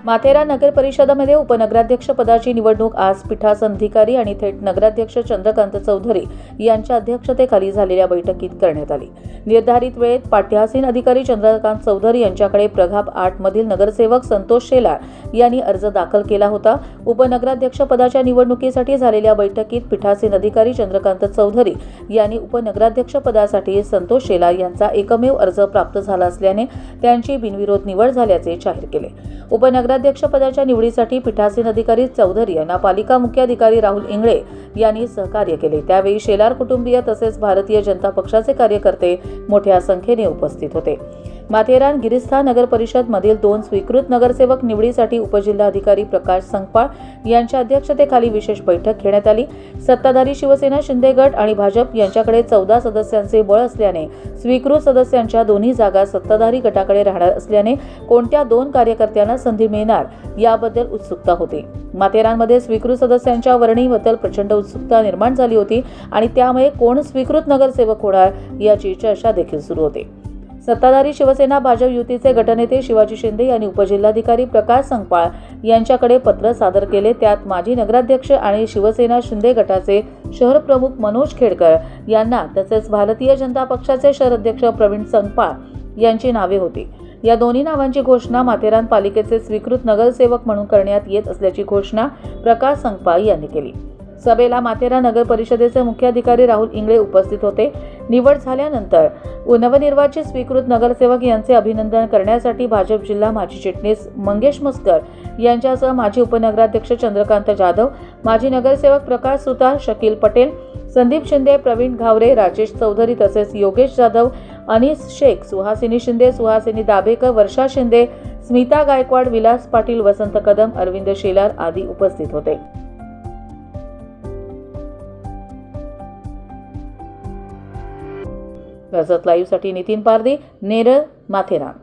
माथेरान नगर परिषदेमध्ये उपनगराध्यक्ष पदाची निवडणूक आज पीठासन अधिकारी आणि थेट नगराध्यक्ष चंद्रकांत चौधरी यांच्या अध्यक्षतेखाली झालेल्या बैठकीत करण्यात आली। निर्धारित वेळेत पीठासीन अधिकारी चंद्रकांत चौधरी यांच्याकडे प्रभाग 8 मधील नगरसेवक संतोष शेलार यांनी अर्ज दाखल केला होता। उपनगराध्यक्ष पदाच्या निवडणुकीसाठी झालेल्या बैठकीत पीठासीन अधिकारी चंद्रकांत चौधरी यांनी उपनगराध्यक्ष पदासाठी संतोष शेलार यांचा एकमेव अर्ज प्राप्त झाला असल्याने त्यांची बिनविरोध निवड झाल्याचे जाहीर केले। उपनगराध्यक्ष पदाच्या निवडीसाठी पीठासीन अधिकारी चौधरी यांना पालिका मुख्याधिकारी राहुल इंगळे यांनी सहकार्य केले। त्यावेळी शेलार कुटुंबीय तसेच भारतीय जनता पक्षाचे कार्यकर्ते मोठ्या संख्येने उपस्थित होते। माथेरान गिरिस्था नगर परिषद मधील 2 स्वीकृत नगरसेवक निवडीसाठी उपजिल्हाधिकारी प्रकाश संकपाळ यांच्या अध्यक्षतेखाली विशेष बैठक घेण्यात आली। सत्ताधारी शिवसेना शिंदे गट आणि भाजप यांच्याकडे 14 सदस्यांचे बळ असल्याने स्वीकृत सदस्यांच्या दोन्ही जागा सत्ताधारी गटाकडे राहणार असल्याने कोणत्या 2 कार्यकर्त्यांना संधी मिळणार याबद्दल उत्सुकता होती। माथेरानमध्ये स्वीकृत सदस्यांच्या वर्णीबद्दल प्रचंड उत्सुकता निर्माण झाली होती आणि त्यामुळे कोण स्वीकृत नगरसेवक होणार याची चर्चा देखील सुरू होती। सत्ताधारी शिवसेना भाजप युतीचे गटनेते शिवाजी शिंदे यांनी उपजिल्हाधिकारी प्रकाश संकपाळ यांच्याकडे पत्र सादर केले। त्यात माजी नगराध्यक्ष आणि शिवसेना शिंदे गटाचे शहर प्रमुख मनोज खेडकर यांना तसेच भारतीय जनता पक्षाचे शहर अध्यक्ष प्रवीण संकपाळ यांची नावे होती। या दोन्ही नावांची घोषणा माथेरान पालिकेचे स्वीकृत नगरसेवक म्हणून करण्यात येत असल्याची घोषणा प्रकाश संकपाळ यांनी केली। सभेला माथेरान नगर परिषदेचे मुख्याधिकारी राहुल इंगळे उपस्थित होते। निवड झाल्यानंतर नवनिर्वाचित स्वीकृत नगरसेवक यांचे अभिनंदन करण्यासाठी भाजप जिल्हा माजी चिटणीस मंगेश मस्कर यांच्यासह माजी उपनगराध्यक्ष चंद्रकांत जाधव, माजी नगरसेवक प्रकाश सुतार, शकील पटेल, संदीप शिंदे, प्रवीण घावरे, राजेश चौधरी तसेच योगेश जाधव, अनीस शेख, सुहासिनी शिंदे, सुहासिनी दाभेकर, वर्षा शिंदे, स्मिता गायकवाड, विलास पाटील, वसंत कदम, अरविंद शेलार आदी उपस्थित होते। कर्जत लाईव्हसाठी नितीन पारदी, नेरळ, माथेरान।